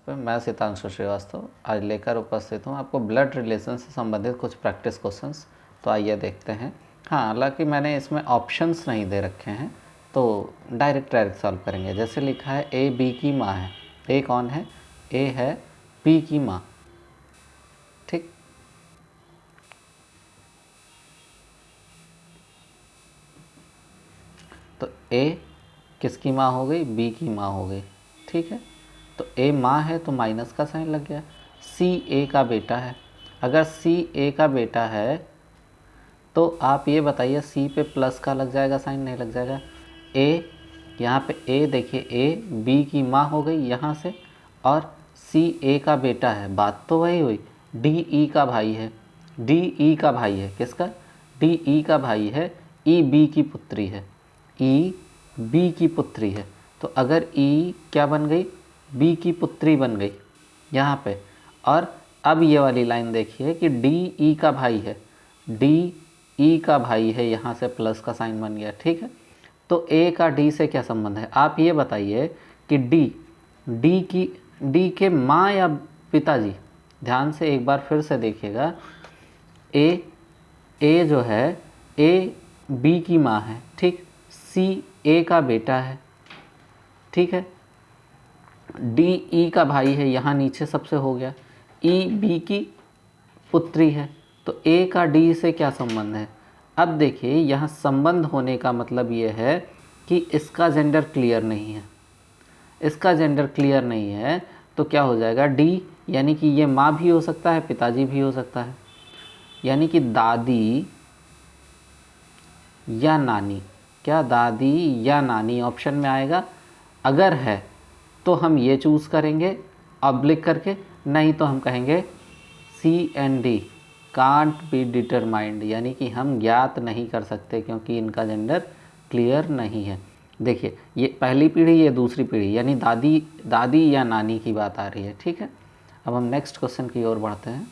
पे। मैं सितांशु श्रीवास्तव आज लेकर उपस्थित हूँ आपको ब्लड रिलेशन से संबंधित कुछ प्रैक्टिस क्वेश्चंस। तो आइए देखते हैं। हाँ, हालांकि मैंने इसमें ऑप्शंस नहीं दे रखे हैं, तो डायरेक्ट सॉल्व करेंगे। जैसे लिखा है ए बी की माँ है। ए कौन है? ए है बी की माँ, ठीक। तो ए किसकी माँ हो गई? बी की माँ हो गई, ठीक है। तो ए माँ है तो माइनस का साइन लग गया। सी ए का बेटा है। अगर सी ए का बेटा है तो आप ये बताइए सी पे प्लस का लग जाएगा साइन, नहीं लग जाएगा। ए यहाँ पे ए देखिए, ए बी की माँ हो गई यहाँ से, और सी ए का बेटा है, बात तो वही हुई। डी ई का भाई है। डी ई का भाई है किसका? डी ई का भाई है, ई बी की पुत्री है। ई बी की पुत्री है। तो अगर ई क्या बन गई? बी की पुत्री बन गई यहाँ पे। और अब ये वाली लाइन देखिए कि डी ई का भाई है, डी ई का भाई है, यहाँ से प्लस का साइन बन गया, ठीक है। तो ए का डी से क्या संबंध है? आप ये बताइए कि डी के माँ या पिताजी? ध्यान से एक बार फिर से देखिएगा। ए जो है, ए बी की माँ है, ठीक। सी ए का बेटा है, ठीक है। डी ई का भाई है, यहाँ नीचे सबसे हो गया। ई बी की पुत्री है। तो ए का डी से क्या संबंध है? अब देखिए यहाँ संबंध होने का मतलब ये है कि इसका जेंडर क्लियर नहीं है। इसका जेंडर क्लियर नहीं है तो क्या हो जाएगा? डी यानी कि ये माँ भी हो सकता है, पिताजी भी हो सकता है, यानी कि दादी या नानी। क्या दादी या नानी ऑप्शन में आएगा? अगर है तो हम ये चूज़ करेंगे ऑब्लिक करके, नहीं तो हम कहेंगे C and D can't be determined, यानी कि हम ज्ञात नहीं कर सकते क्योंकि इनका जेंडर क्लियर नहीं है। देखिए ये पहली पीढ़ी, ये दूसरी पीढ़ी, यानी दादी या नानी की बात आ रही है, ठीक है। अब हम नेक्स्ट क्वेश्चन की ओर बढ़ते हैं।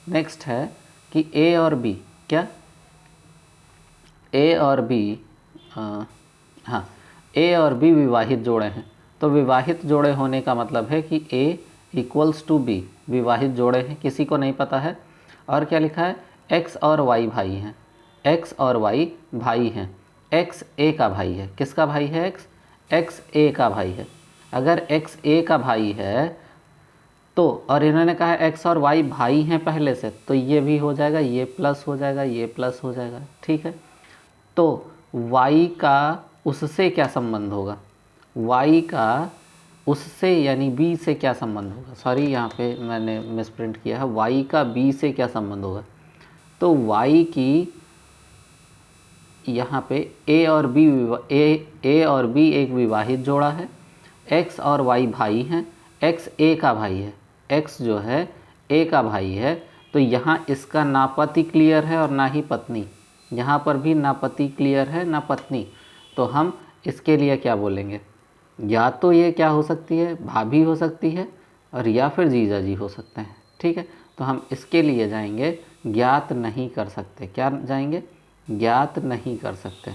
नेक्स्ट है कि ए और बी, क्या ए और बी, हाँ, ए और बी विवाहित जोड़े हैं। तो विवाहित जोड़े होने का मतलब है कि ए इक्वल्स टू बी, विवाहित जोड़े हैं, किसी को नहीं पता है। और क्या लिखा है? एक्स और वाई भाई हैं। एक्स और वाई भाई हैं। एक्स ए का भाई है। किसका भाई है? एक्स ए का भाई है। अगर एक्स ए का भाई है तो, और इन्होंने कहा है एक्स और वाई भाई हैं पहले से, तो ये भी हो जाएगा, ये प्लस हो जाएगा, ये प्लस हो जाएगा, ठीक है। तो y का उससे क्या संबंध होगा? y का उससे यानी b से क्या संबंध होगा? सॉरी, यहाँ पे मैंने मिसप्रिंट किया है। y का b से क्या संबंध होगा? तो y की यहाँ पे a और b एक विवाहित जोड़ा है। x और y भाई हैं। x a का भाई है। x जो है a का भाई है। तो यहाँ इसका ना पति क्लियर है और ना ही पत्नी। यहाँ पर भी ना पति क्लियर है ना पत्नी। तो हम इसके लिए क्या बोलेंगे? या तो ये क्या हो सकती है? भाभी हो सकती है, और या फिर जीजा जी हो सकते हैं, ठीक है। तो हम इसके लिए जाएंगे ज्ञात नहीं कर सकते। क्या जाएंगे? ज्ञात नहीं कर सकते,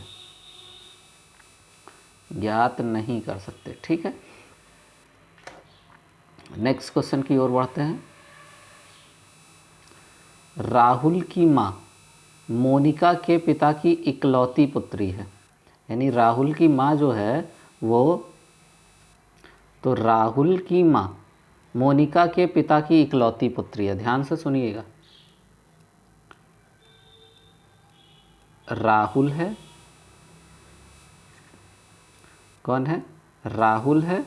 ज्ञात नहीं कर सकते, ठीक है। नेक्स्ट क्वेश्चन की ओर बढ़ते हैं। राहुल की माँ मोनिका के पिता की इकलौती पुत्री है। यानी राहुल की माँ जो है वो, तो राहुल की माँ मोनिका के पिता की इकलौती पुत्री है। ध्यान से सुनिएगा। राहुल है, कौन है? राहुल है,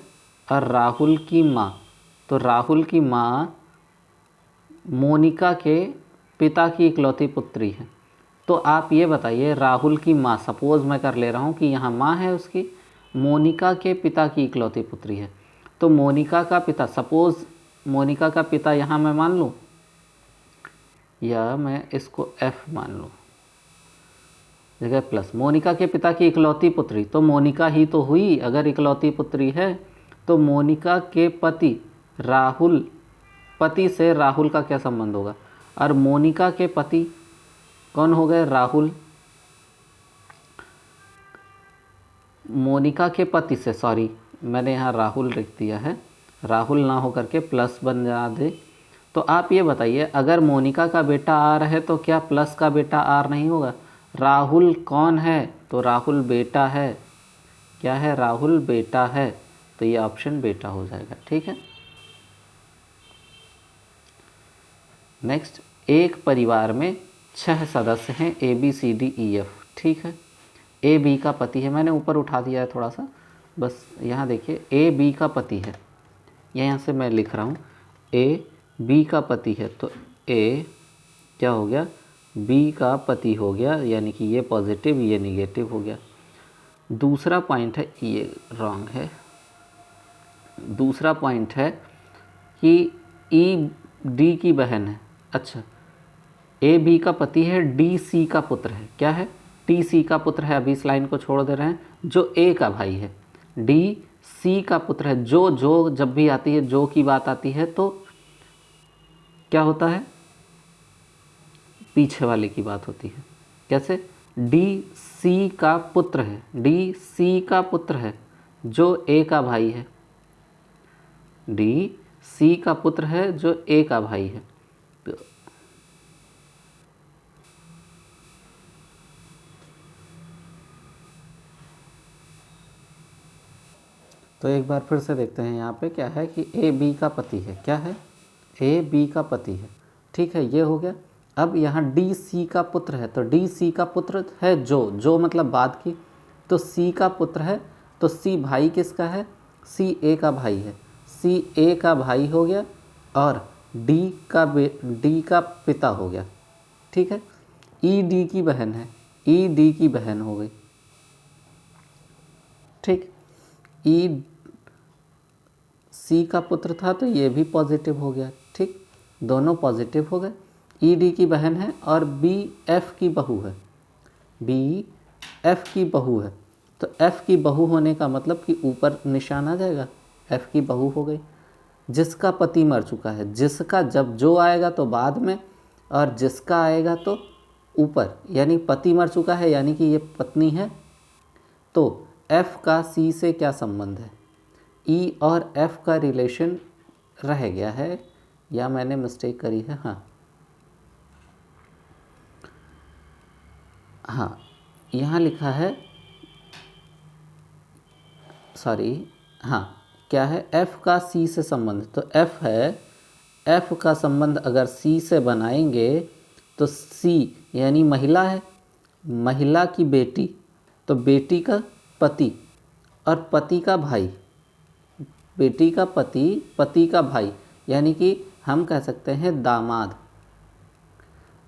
और राहुल की माँ, तो राहुल की माँ मोनिका के पिता की इकलौती पुत्री है। तो आप ये बताइए, राहुल की माँ, सपोज़ मैं कर ले रहा हूँ कि यहाँ माँ है उसकी, मोनिका के पिता की इकलौती पुत्री है। तो मोनिका का पिता, सपोज़ मोनिका का पिता यहाँ मैं मान लूँ, या मैं इसको F मान लूँ जगह प्लस। मोनिका के पिता की इकलौती पुत्री, तो मोनिका ही तो हुई। अगर इकलौती पुत्री है तो मोनिका के पति राहुल, पति से राहुल का क्या संबंध होगा? और मोनिका के पति कौन हो गए? राहुल। मोनिका के पति से, सॉरी मैंने यहाँ राहुल लिख दिया है, राहुल ना हो करके प्लस बन जा दे। तो आप ये बताइए, अगर मोनिका का बेटा आर है तो क्या प्लस का बेटा आर नहीं होगा? राहुल कौन है? तो राहुल बेटा है। क्या है? राहुल बेटा है। तो ये ऑप्शन बेटा हो जाएगा। ठीक है। नेक्स्ट, एक परिवार में 6 सदस्य हैं, A B C D E F. ठीक है। ए बी का पति है, मैंने ऊपर उठा दिया है थोड़ा सा, बस यहाँ देखिए, ए बी का पति है, यहाँ से मैं लिख रहा हूँ ए बी का पति है। तो ए क्या हो गया? बी का पति हो गया, यानी कि ये पॉजिटिव ये निगेटिव हो गया। दूसरा पॉइंट है, ये रॉन्ग है। दूसरा पॉइंट है कि ई डी की बहन है। अच्छा, ए बी का पति है, डी सी का पुत्र है। क्या है? टी सी का पुत्र है। अभी इस लाइन को छोड़ दे रहे हैं, जो ए का भाई है। डी सी का पुत्र है। जो जब भी आती है, जो की बात आती है तो क्या होता है? पीछे वाले की बात होती है। कैसे? डी सी का पुत्र है, डी सी का पुत्र है, जो ए का भाई है। डी सी का पुत्र है, जो ए का भाई है। तो एक बार फिर से देखते हैं, यहाँ पे क्या है कि ए बी का पति है। क्या है? ए बी का पति है। ठीक है, ये हो गया। अब यहाँ डी सी का पुत्र है, तो डी सी का पुत्र है, जो मतलब बाद की, तो सी का पुत्र है, तो सी भाई किसका है? सी ए का भाई है। सी ए का भाई हो गया, और डी का पिता हो गया। ठीक है। ई डी की बहन है, ई डी की बहन हो गई। ठीक। ई सी का पुत्र था, तो ये भी पॉजिटिव हो गया। ठीक, दोनों पॉजिटिव हो गए। ई डी की बहन है, और बी एफ की बहू है। बी एफ की बहू है, तो एफ की बहू होने का मतलब कि ऊपर निशान आ जाएगा, एफ की बहू हो गई। जिसका पति मर चुका है, जिसका जब जो आएगा तो बाद में, और जिसका आएगा तो ऊपर, यानी पति मर चुका है, यानी कि ये पत्नी है। तो एफ का सी से क्या संबंध है? ई और एफ का रिलेशन रह गया है, या मैंने मिस्टेक करी है? हाँ, यहाँ लिखा है, सॉरी, हाँ, क्या है? एफ का सी से संबंध, तो एफ है, एफ का संबंध अगर सी से बनाएंगे तो सी यानी महिला है, महिला की बेटी, तो बेटी का पति और पति का भाई, बेटी का पति, पति का भाई, यानी कि हम कह सकते हैं दामाद।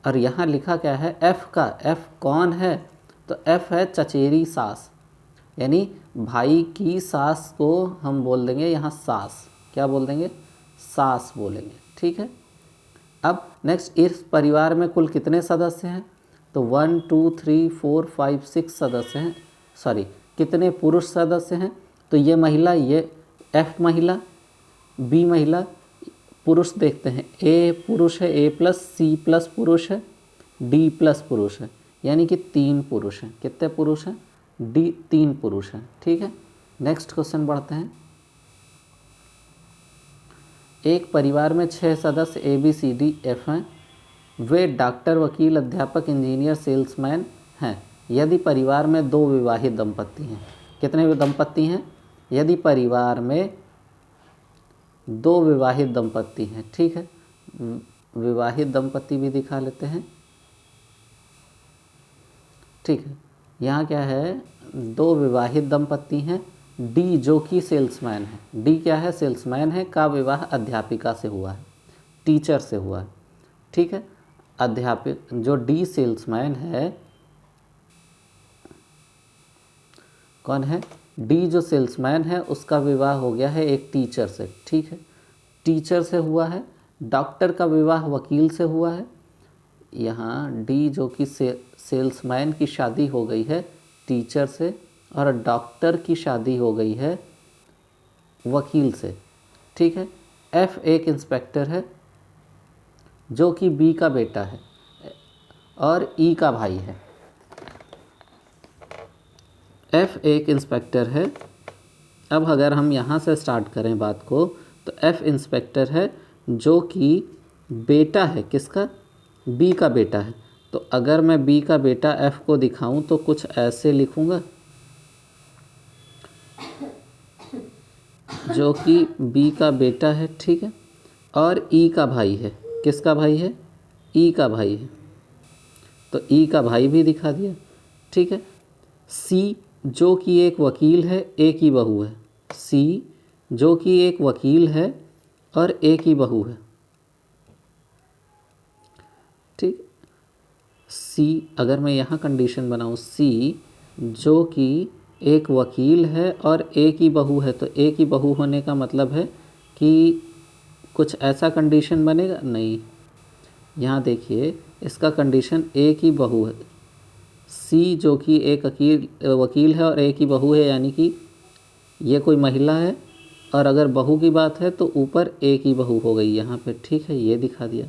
और यहाँ लिखा क्या है? एफ का, एफ कौन है? तो एफ है चचेरी सास, यानी भाई की सास को हम बोल देंगे यहाँ सास। क्या बोल देंगे? सास बोलेंगे। ठीक है। अब नेक्स्ट, इस परिवार में कुल कितने सदस्य हैं? तो 1 2 3 4 5 6 सदस्य हैं। सॉरी, कितने पुरुष सदस्य हैं? तो ये महिला, ये एफ महिला, बी महिला, पुरुष देखते हैं, ए पुरुष है, ए प्लस सी प्लस पुरुष है, डी प्लस पुरुष है, यानी कि 3 पुरुष हैं। कितने पुरुष हैं? डी 3 पुरुष हैं। ठीक है। नेक्स्ट क्वेश्चन बढ़ते हैं। एक परिवार में 6 सदस्य A B C D F हैं। वे डॉक्टर, वकील, अध्यापक, इंजीनियर, सेल्समैन हैं। यदि परिवार में 2 विवाहित दंपत्ति हैं। कितने दंपत्ति हैं? यदि परिवार में 2 विवाहित दंपत्ति हैं। ठीक है, विवाहित दंपत्ति भी दिखा लेते हैं। ठीक है, यहाँ क्या है? 2 विवाहित दंपत्ति हैं। डी जो कि सेल्समैन है, डी क्या है? सेल्समैन है, का विवाह अध्यापिका से हुआ है, टीचर से हुआ है। ठीक है, अध्यापिक, जो डी सेल्समैन है, कौन है? डी जो सेल्समैन है, उसका विवाह हो गया है एक टीचर से। ठीक है, टीचर से हुआ है। डॉक्टर का विवाह वकील से हुआ है। यहाँ डी जो कि सेल्समैन की शादी हो गई है टीचर से, और डॉक्टर की शादी हो गई है वकील से। ठीक है। एफ एक इंस्पेक्टर है, जो कि बी का बेटा है और ई का भाई है। एफ एक इंस्पेक्टर है। अब अगर हम यहाँ से स्टार्ट करें बात को, तो एफ इंस्पेक्टर है जो कि बेटा है किसका, बी का बेटा है। तो अगर मैं बी का बेटा एफ को दिखाऊं तो कुछ ऐसे लिखूंगा, जो कि बी का बेटा है, ठीक है, और ई का भाई है। किसका भाई है, ई का भाई है, तो ई का भाई भी दिखा दिया, ठीक है। सी जो कि एक वकील है, ए की बहू है। सी जो कि एक वकील है और ए की बहू है, ठीक। सी अगर मैं यहाँ कंडीशन बनाऊँ, सी जो कि एक वकील है और ए की बहू है, तो ए की बहू होने का मतलब है कि कुछ ऐसा कंडीशन बनेगा नहीं। यहाँ देखिए इसका कंडीशन ए की बहू है, सी जो कि एक वकील है और ए की बहू है, यानी कि ये कोई महिला है, और अगर बहू की बात है तो ऊपर ए की बहू हो गई यहाँ पे, ठीक है, ये दिखा दिया।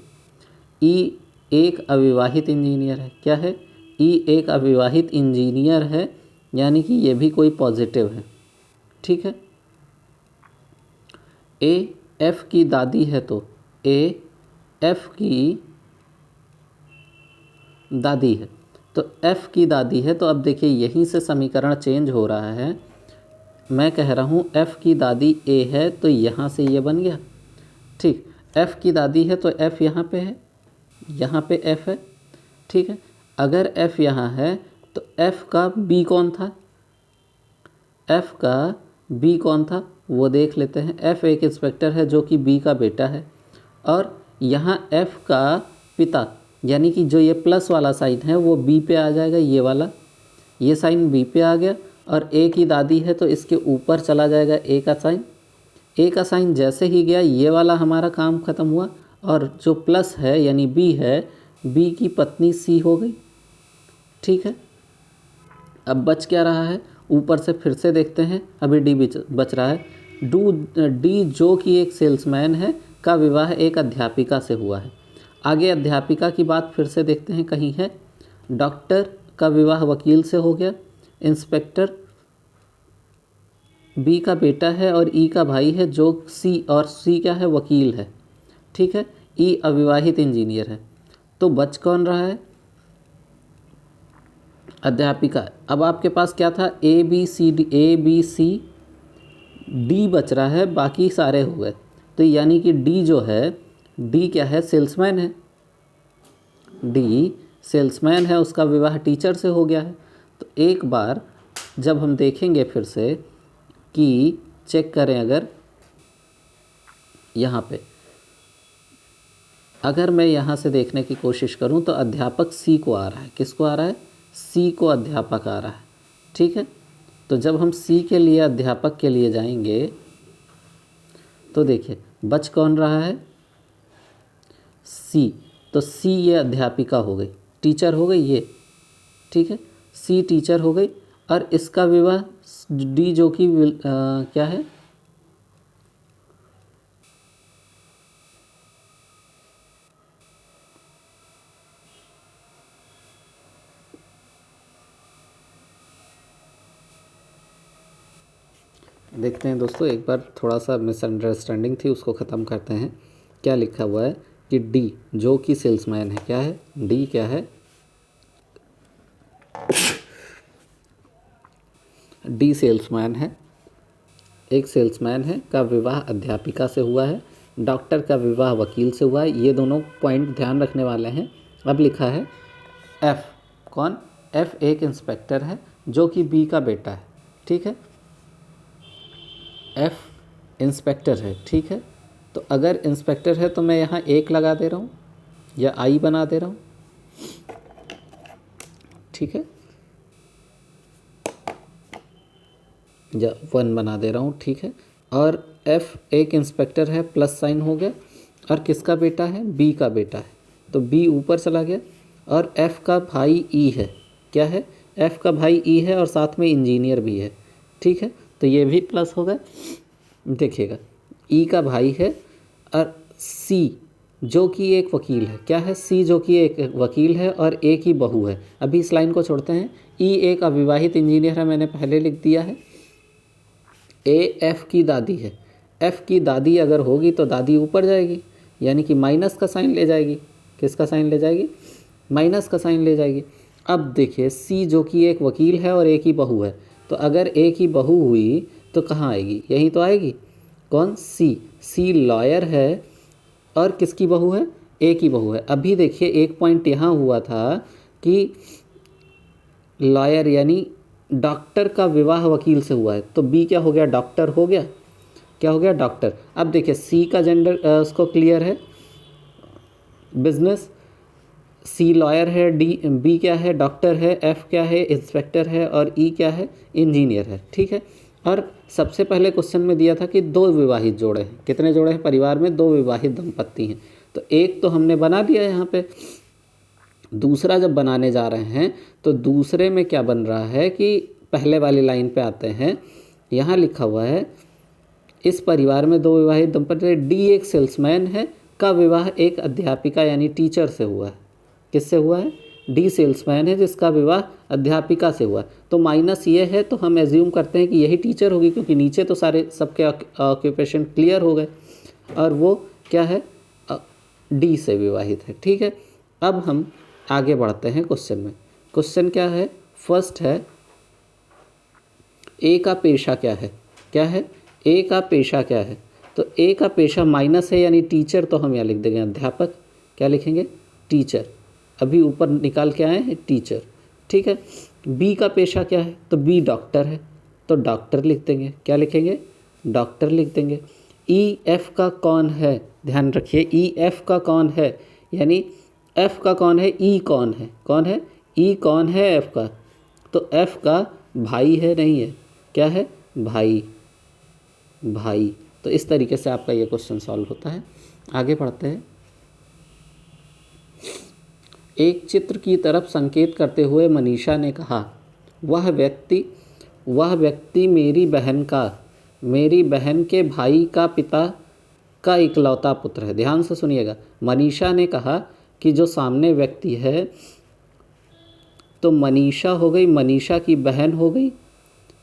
ई एक अविवाहित इंजीनियर है, क्या है, ई एक अविवाहित इंजीनियर है, यानी कि ये भी कोई पॉजिटिव है, ठीक है। ए एफ की दादी है, तो ए एफ की दादी है, तो एफ की दादी है। तो अब देखिए यहीं से समीकरण चेंज हो रहा है। मैं कह रहा हूँ एफ की दादी ए है, तो यहाँ से ये बन गया, ठीक। एफ की दादी है तो एफ यहाँ पे है, यहाँ पे एफ है, ठीक है। अगर एफ यहाँ है तो एफ का बी कौन था, एफ का बी कौन था वो देख लेते हैं। एफ एक इंस्पेक्टर है जो कि बी का बेटा है, और यहाँ एफ का पिता, यानी कि जो ये प्लस वाला साइन है वो बी पे आ जाएगा, ये वाला, ये साइन बी पे आ गया, और ए की दादी है तो इसके ऊपर चला जाएगा ए का साइन। ए का साइन जैसे ही गया ये वाला हमारा काम ख़त्म हुआ, और जो प्लस है यानी बी है, बी की पत्नी सी हो गई, ठीक है। अब बच क्या रहा है, ऊपर से फिर से देखते हैं, अभी डी बच रहा है। डी जो कि एक सेल्समैन है का विवाह एक अध्यापिका से हुआ है। आगे अध्यापिका की बात फिर से देखते हैं, कहीं है। डॉक्टर का विवाह वकील से हो गया। इंस्पेक्टर बी का बेटा है और ई का भाई है, जो सी, और सी क्या है, वकील है, ठीक है। ई अविवाहित इंजीनियर है। तो बच कौन रहा है, अध्यापिका। अब आपके पास क्या था, ए बी सी डी बच रहा है, बाकी सारे हो गए। तो यानी कि डी जो है, डी क्या है, सेल्समैन है, डी सेल्समैन है, उसका विवाह टीचर से हो गया है। तो एक बार जब हम देखेंगे फिर से कि चेक करें, अगर यहाँ पे अगर मैं यहाँ से देखने की कोशिश करूँ तो अध्यापक सी को आ रहा है, किसको आ रहा है, सी को अध्यापक आ रहा है, ठीक है। तो जब हम सी के लिए अध्यापक के लिए जाएंगे तो देखिए बच कौन रहा है, सी। तो सी ये अध्यापिका हो गई, टीचर हो गई ये, ठीक है, सी टीचर हो गई, और इसका विवाह डी जो कि क्या है, देखते हैं दोस्तों, एक बार थोड़ा सा मिसअंडरस्टैंडिंग थी, उसको ख़त्म करते हैं। क्या लिखा हुआ है कि डी जो कि सेल्समैन है, क्या है, डी क्या है, डी सेल्समैन है, एक सेल्समैन है का विवाह अध्यापिका से हुआ है, डॉक्टर का विवाह वकील से हुआ है। ये दोनों पॉइंट ध्यान रखने वाले हैं। अब लिखा है एफ, कौन, एफ एक इंस्पेक्टर है जो कि बी का बेटा है, ठीक है, एफ इंस्पेक्टर है, ठीक है। तो अगर इंस्पेक्टर है तो मैं यहाँ एक लगा दे रहा हूँ या आई बना दे रहा हूँ, ठीक है, या 1 बना दे रहा हूँ, ठीक है। और एफ एक इंस्पेक्टर है, प्लस साइन हो गया, और किसका बेटा है, बी का बेटा है, तो बी ऊपर चला गया, और एफ का भाई ई है, क्या है, एफ का भाई ई है, और साथ में इंजीनियर भी है, ठीक है। तो ये भी प्लस हो गए। देखिएगा ई का भाई है, और सी जो कि एक वकील है, क्या है, सी जो कि एक वकील है और ए की बहू है। अभी इस लाइन को छोड़ते हैं। ई एक अविवाहित इंजीनियर है, मैंने पहले लिख दिया है। ए एफ की दादी है, एफ की दादी अगर होगी तो दादी ऊपर जाएगी, यानी कि माइनस का साइन ले जाएगी। किसका साइन ले जाएगी? माइनस का साइन ले जाएगी। अब देखिए सी जो कि एक वकील है और एक ही बहू है, तो अगर एक ही बहू हुई तो कहाँ आएगी? यहीं तो आएगी। कौन? सी। सी लॉयर है और किसकी बहू है? एक ही बहू है। अभी देखिए एक पॉइंट यहाँ हुआ था कि लॉयर यानी डॉक्टर का विवाह वकील से हुआ है, तो बी क्या हो गया? डॉक्टर हो गया। क्या हो गया? डॉक्टर। अब देखिए सी का जेंडर उसको क्लियर है, बिजनेस। सी लॉयर है, डी बी क्या है? डॉक्टर है, एफ क्या है? इंस्पेक्टर है, और ई क्या है? इंजीनियर है। ठीक है। और सबसे पहले क्वेश्चन में दिया था कि 2 विवाहित जोड़े हैं। कितने जोड़े हैं? परिवार में 2 विवाहित दंपत्ति हैं। तो एक तो हमने बना दिया यहाँ पे। दूसरा जब बनाने जा रहे हैं तो दूसरे में क्या बन रहा है कि पहले वाली लाइन पे आते हैं। यहाँ लिखा हुआ है इस परिवार में 2 विवाहित दंपत्ति, डी एक सेल्समैन है का विवाह एक अध्यापिका यानी टीचर से हुआ है। किससे हुआ है? डी सेल्समैन है जिसका विवाह अध्यापिका से हुआ। तो माइनस ये है तो हम एज्यूम करते हैं कि यही टीचर होगी, क्योंकि नीचे तो सारे सबके ऑक्यूपेशन क्लियर हो गए, और वो क्या है? डी से विवाहित है। ठीक है। अब हम आगे बढ़ते हैं क्वेश्चन में। क्वेश्चन क्या है? फर्स्ट है ए का पेशा क्या है? क्या है? ए का पेशा क्या है? तो ए का पेशा माइनस है यानी टीचर, तो हम यहाँ लिख देंगे अध्यापक। क्या लिखेंगे? टीचर। अभी ऊपर निकाल के आए हैं टीचर। ठीक है। बी का पेशा क्या है? तो बी डॉक्टर है, तो डॉक्टर लिख देंगे। क्या लिखेंगे? डॉक्टर लिख देंगे। ई एफ का कौन है? ध्यान रखिए, ई एफ का कौन है, यानी एफ का कौन है? ई कौन है? कौन है? ई कौन है एफ का? तो एफ का भाई है, नहीं है? क्या है? भाई। भाई। तो इस तरीके से आपका ये क्वेश्चन सॉल्व होता है। आगे बढ़ते हैं। एक चित्र की तरफ संकेत करते हुए मनीषा ने कहा, वह व्यक्ति मेरी बहन के भाई का पिता का इकलौता पुत्र है। ध्यान से सुनिएगा। मनीषा ने कहा कि जो सामने व्यक्ति है, तो मनीषा हो गई, मनीषा की बहन हो गई,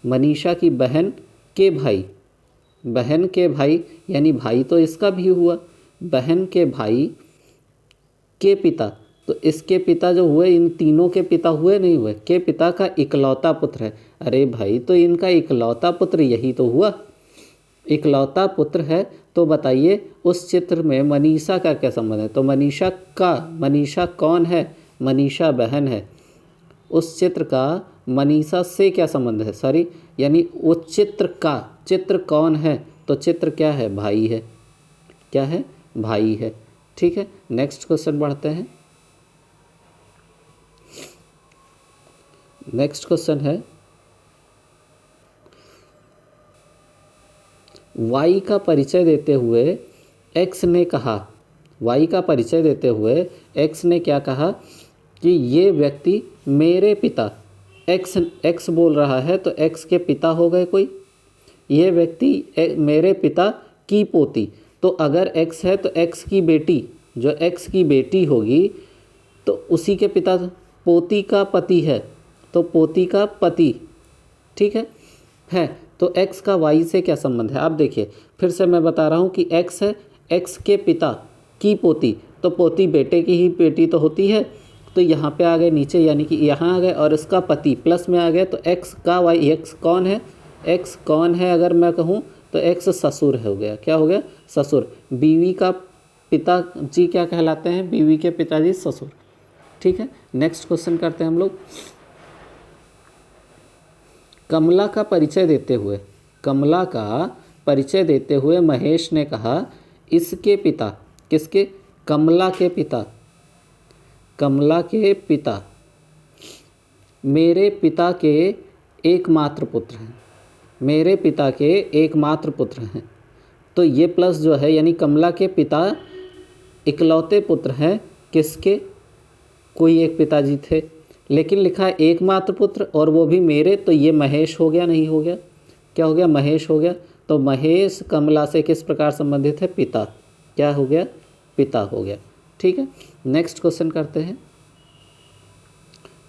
मनीषा की बहन के भाई, बहन के भाई यानी भाई तो इसका भी हुआ, बहन के भाई के पिता, तो इसके पिता जो हुए, इन तीनों के पिता हुए नहीं हुए, के पिता का इकलौता पुत्र है। अरे भाई, तो इनका इकलौता पुत्र यही तो हुआ, इकलौता पुत्र है। तो बताइए उस चित्र में मनीषा का क्या संबंध है? तो मनीषा कौन है? मनीषा बहन है। उस चित्र का मनीषा से क्या संबंध है? सॉरी, यानी वो चित्र कौन है? तो चित्र क्या है? भाई है। क्या है? भाई है। ठीक है। नेक्स्ट क्वेश्चन बढ़ते हैं। नेक्स्ट क्वेश्चन है, वाई का परिचय देते हुए एक्स ने कहा, वाई का परिचय देते हुए एक्स ने क्या कहा कि ये व्यक्ति मेरे पिता, एक्स बोल रहा है तो एक्स के पिता हो गए कोई, ये व्यक्ति मेरे पिता की पोती। तो अगर एक्स है तो एक्स की बेटी, जो एक्स की बेटी होगी तो उसी के पिता, पोती का पति है तो पोती का पति। ठीक है। तो एक्स का वाई से क्या संबंध है? आप देखिए, फिर से मैं बता रहा हूँ कि एक्स है, एक्स के पिता की पोती, तो पोती बेटे की ही बेटी तो होती है। तो यहाँ पे आ गए नीचे, यानी कि यहाँ आ गए, और इसका पति प्लस में आ गए, तो एक्स का वाई, एक्स कौन है? एक्स कौन है अगर मैं कहूँ तो एक्स ससुर हो गया। क्या हो गया? ससुर। बीवी का पिताजी क्या कहलाते हैं? बीवी के पिताजी ससुर। ठीक है। नेक्स्ट क्वेश्चन करते हैं हम लोग। कमला का परिचय देते हुए महेश ने कहा, इसके पिता, किसके? कमला के पिता, कमला के पिता मेरे पिता के एकमात्र पुत्र हैं, मेरे पिता के एकमात्र पुत्र हैं। तो ये प्लस जो है, यानी कमला के पिता इकलौते पुत्र हैं किसके? कोई एक पिताजी थे, लेकिन लिखा है एकमात्र पुत्र और वो भी मेरे, तो ये महेश हो गया, नहीं हो गया? क्या हो गया? महेश हो गया। तो महेश कमला से किस प्रकार संबंधित है? पिता। क्या हो गया? पिता हो गया। ठीक है। नेक्स्ट क्वेश्चन करते हैं।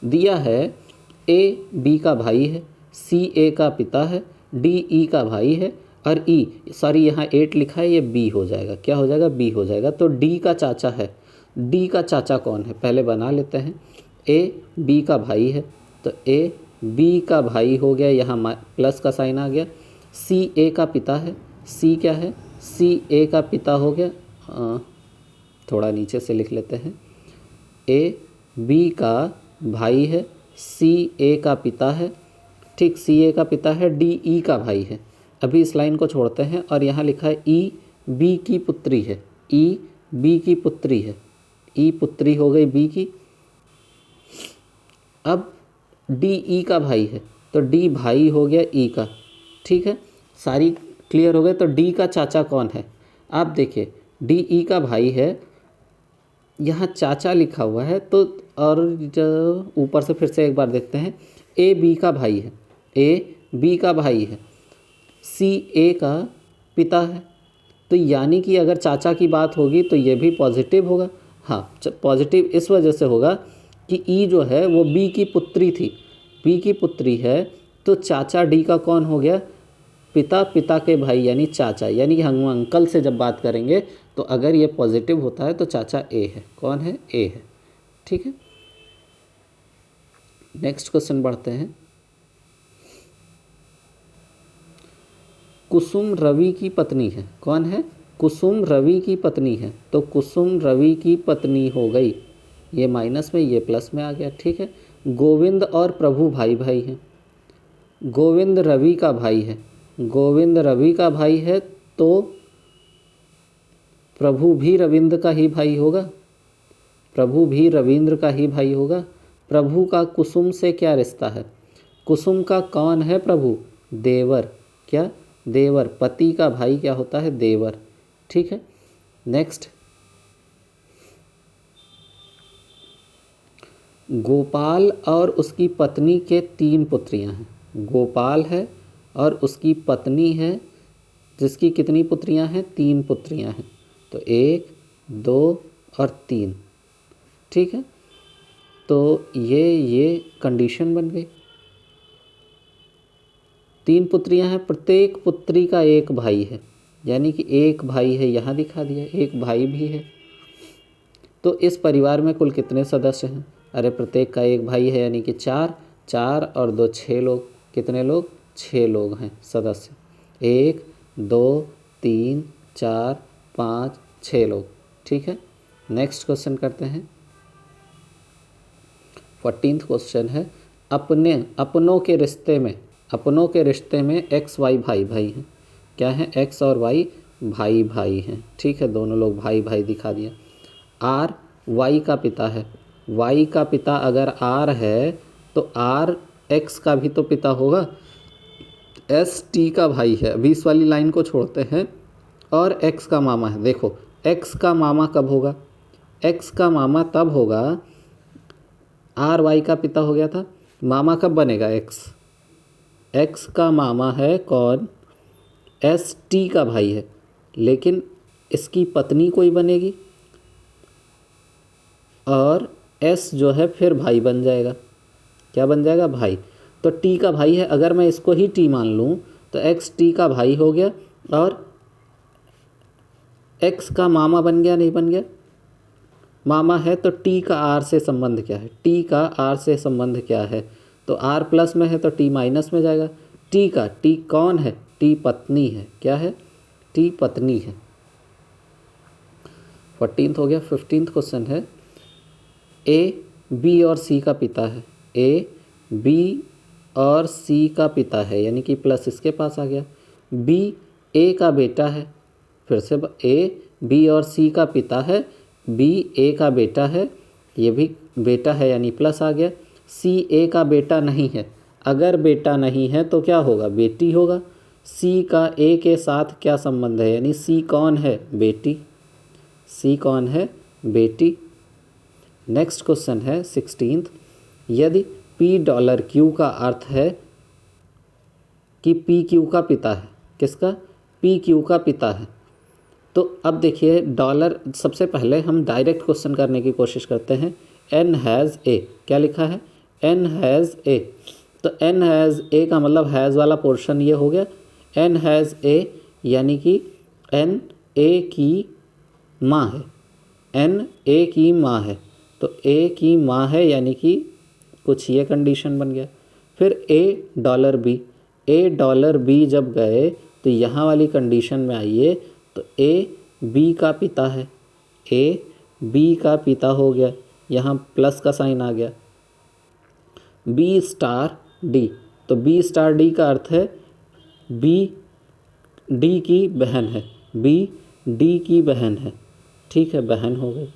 दिया है ए बी का भाई है, सी ए का पिता है, डी ई का भाई है, और ई, सॉरी यहाँ 8 लिखा है, ये बी हो जाएगा, क्या हो जाएगा, बी हो जाएगा। तो डी का चाचा है, डी का चाचा कौन है पहले बना लेते हैं। ए बी का भाई है, तो ए बी का भाई हो गया, यहाँ प्लस का साइन आ गया। सी ए का पिता है, सी क्या है, सी ए का पिता हो गया, थोड़ा नीचे से लिख लेते हैं। ए बी का भाई है, सी ए का पिता है, ठीक, सी ए का पिता है, डी ई का भाई है। अभी इस लाइन को छोड़ते हैं और यहाँ लिखा है ई बी की पुत्री है, ई बी की पुत्री है, ई पुत्री हो गई बी की। अब डी ई का भाई है, तो डी भाई हो गया ई का, ठीक है, सारी क्लियर हो गए। तो डी का चाचा कौन है, आप देखिए डी ई का भाई है, यहाँ चाचा लिखा हुआ है, तो और जो ऊपर से फिर से एक बार देखते हैं, ए बी का भाई है, ए बी का भाई है, सी ए का पिता है। तो यानी कि अगर चाचा की बात होगी तो ये भी पॉजिटिव होगा। हाँ, पॉजिटिव इस वजह से होगा कि ई जो है वो बी की पुत्री थी, बी की पुत्री है, तो चाचा डी का कौन हो गया, पिता, पिता के भाई यानी चाचा, यानी कि हम अंकल से जब बात करेंगे तो अगर ये पॉजिटिव होता है तो चाचा ए है, कौन है, ए है, ठीक है। नेक्स्ट क्वेश्चन बढ़ते हैं। कुसुम रवि की पत्नी है, कौन है, कुसुम रवि की पत्नी है, तो कुसुम रवि की पत्नी हो गई, ये माइनस में ये प्लस में आ गया, ठीक है। गोविंद और प्रभु भाई भाई हैं, गोविंद रवि का भाई है, गोविंद रवि का भाई है, तो प्रभु भी रविंद्र का ही भाई होगा, प्रभु भी रविंद्र का ही भाई होगा। प्रभु का कुसुम से क्या रिश्ता है, कुसुम का कौन है प्रभु, देवर, क्या, देवर, पति का भाई क्या होता है, देवर, ठीक है। नेक्स्ट, गोपाल और उसकी पत्नी के 3 पुत्रियां हैं, गोपाल है और उसकी पत्नी है जिसकी कितनी पुत्रियां हैं, 3 पुत्रियां हैं, तो 1 2 और 3, ठीक है। तो ये कंडीशन बन गई, 3 पुत्रियां हैं, प्रत्येक पुत्री का एक भाई है, यानी कि एक भाई है, यहाँ दिखा दिया, एक भाई भी है। तो इस परिवार में कुल कितने सदस्य हैं, अरे प्रत्येक का एक भाई है, यानी कि 4, 4 और 2 6 लोग, कितने लोग, 6 लोग हैं सदस्य, 1 2 3 4 5 6 लोग, ठीक है। नेक्स्ट क्वेश्चन करते हैं। 14th क्वेश्चन है, अपनों के रिश्ते में एक्स वाई भाई भाई हैं, क्या है, एक्स और वाई भाई भाई हैं, ठीक है, दोनों लोग भाई भाई दिखा दिया। आर वाई का पिता है, वाई का पिता अगर आर है तो आर एक्स का भी तो पिता होगा, एस टी का भाई है, अभी इस वाली लाइन को छोड़ते हैं, और एक्स का मामा है। देखो एक्स का मामा कब होगा, एक्स का मामा तब होगा, आर वाई का पिता हो गया था, मामा कब बनेगा, एक्स, एक्स का मामा है कौन, एस टी का भाई है, लेकिन इसकी पत्नी कोई बनेगी और एस जो है फिर भाई बन जाएगा, क्या बन जाएगा, भाई। तो टी का भाई है, अगर मैं इसको ही टी मान लूँ तो एक्स टी का भाई हो गया, और एक्स का मामा बन गया, नहीं बन गया, मामा है, तो टी का आर से संबंध क्या है, टी का आर से संबंध क्या है, तो आर प्लस में है तो टी माइनस में जाएगा। टी कौन है, टी पत्नी है, क्या है, टी पत्नी है। 14th हो गया। 15th क्वेश्चन है, ए बी और सी का पिता है, ए बी और सी का पिता है, यानी कि प्लस इसके पास आ गया। बी ए का बेटा है, फिर से ए बी और सी का पिता है, बी ए का बेटा है, ये भी बेटा है यानी प्लस आ गया। सी ए का बेटा नहीं है, अगर बेटा नहीं है तो क्या होगा, बेटी होगा। सी का ए के साथ क्या संबंध है, यानी सी कौन है, बेटी, सी कौन है, बेटी। नेक्स्ट क्वेश्चन है 16th, यदि $P का अर्थ है कि PQ का पिता है, किसका, PQ का पिता है, तो अब देखिए डॉलर, सबसे पहले हम डायरेक्ट क्वेश्चन करने की कोशिश करते हैं। N हैज़ ए, क्या लिखा है, N हैज़ ए, तो N हैज़ ए का मतलब हैज़ वाला पोर्शन ये हो गया, n हैज़ a यानी कि n a की माँ है, n a की माँ है, तो a की माँ है यानी कि कुछ ये कंडीशन बन गया। फिर a डॉलर बी जब गए तो यहाँ वाली कंडीशन में आइए तो a b का पिता है, a b का पिता हो गया, यहाँ प्लस का साइन आ गया। b स्टार d, तो b स्टार d का अर्थ है b d की बहन है, b d की बहन है, ठीक है, बहन हो गई।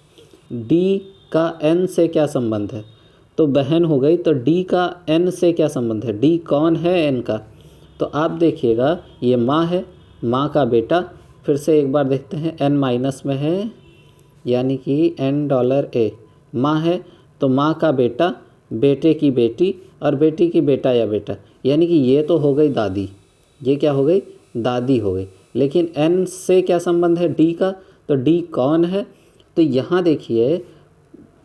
d का n से क्या संबंध है, तो बहन हो गई, तो d का n से क्या संबंध है, d कौन है n का, तो आप देखिएगा ये माँ है, माँ का बेटा, फिर से एक बार देखते हैं n माइनस में है यानी कि $n माँ है, तो माँ का बेटा, बेटे की बेटी और बेटी की बेटा या बेटा, यानी कि ये तो हो गई दादी, ये क्या हो गई, दादी हो गई। लेकिन n से क्या संबंध है, d का, तो d कौन है, तो यहाँ देखिए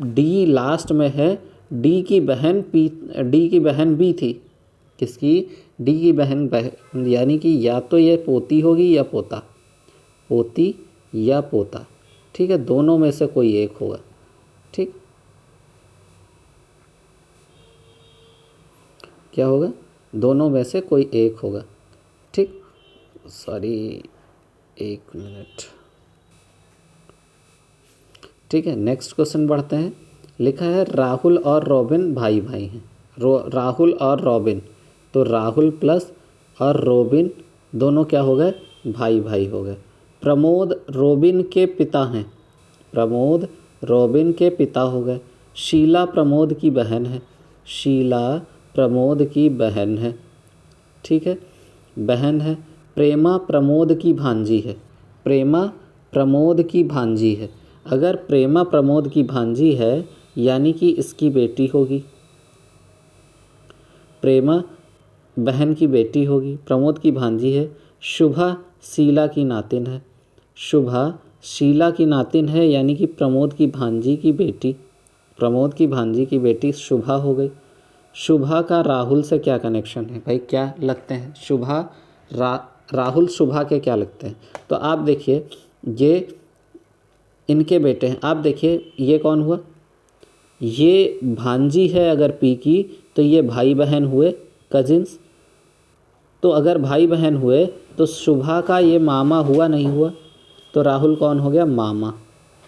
d लास्ट में है, d की बहन b थी, किसकी, d की बहन यानी कि या तो ये पोती होगी या पोता, पोती या पोता, ठीक है, दोनों में से कोई एक होगा, ठीक, क्या होगा, दोनों में से कोई एक होगा, ठीक, सॉरी एक मिनट, ठीक है। नेक्स्ट क्वेश्चन बढ़ते हैं। लिखा है राहुल और रॉबिन भाई भाई हैं, राहुल और रॉबिन, तो राहुल प्लस और रॉबिन दोनों क्या हो गए, भाई भाई हो गए। प्रमोद रॉबिन के पिता हैं, प्रमोद रॉबिन के पिता हो गए। शीला प्रमोद की बहन है, शीला प्रमोद की बहन है, ठीक है, बहन है। प्रेमा प्रमोद की भांजी है, प्रेमा प्रमोद की भांजी है, अगर प्रेमा प्रमोद की भांजी है यानी कि इसकी बेटी होगी, प्रेमा बहन की बेटी होगी, प्रमोद की भांजी है। शुभा शीला की नातिन है, शुभा शीला की नातिन है यानी कि प्रमोद की भांजी की बेटी, प्रमोद की भांजी की बेटी शुभा हो गई। शुभा का राहुल से क्या कनेक्शन है भाई, क्या लगते हैं, शुभा राहुल शुभा के क्या लगते हैं, तो आप देखिए ये इनके बेटे हैं। आप देखिए ये कौन हुआ, ये भांजी है अगर पी की, तो ये भाई बहन हुए, कजिन्स, तो अगर भाई बहन हुए तो शुभा का ये मामा हुआ नहीं हुआ, तो राहुल कौन हो गया, मामा,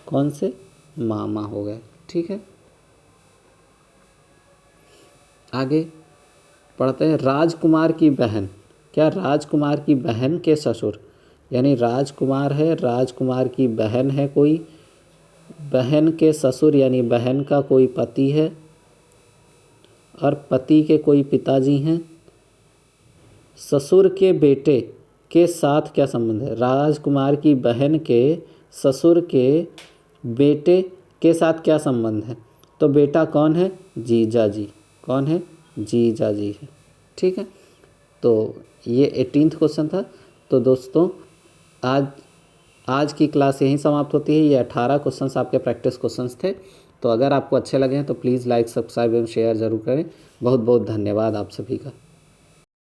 कौन से, मामा हो गए, ठीक है। आगे पढ़ते हैं। राजकुमार की बहन, क्या राजकुमार की बहन के ससुर, यानी राजकुमार है, राजकुमार की बहन है कोई, बहन के ससुर यानी बहन का कोई पति है और पति के कोई पिताजी हैं। ससुर के बेटे के साथ क्या संबंध है, राजकुमार की बहन के ससुर के बेटे के साथ क्या संबंध है, तो बेटा कौन है, जीजा जी, कौन है, जीजा जी है, ठीक है। तो ये 18वां क्वेश्चन था। तो दोस्तों आज की क्लास यहीं समाप्त होती है। ये 18 क्वेश्चंस आपके प्रैक्टिस क्वेश्चंस थे। तो अगर आपको अच्छे लगे हैं तो प्लीज़ लाइक, सब्सक्राइब एवं शेयर ज़रूर करें। बहुत बहुत धन्यवाद आप सभी का।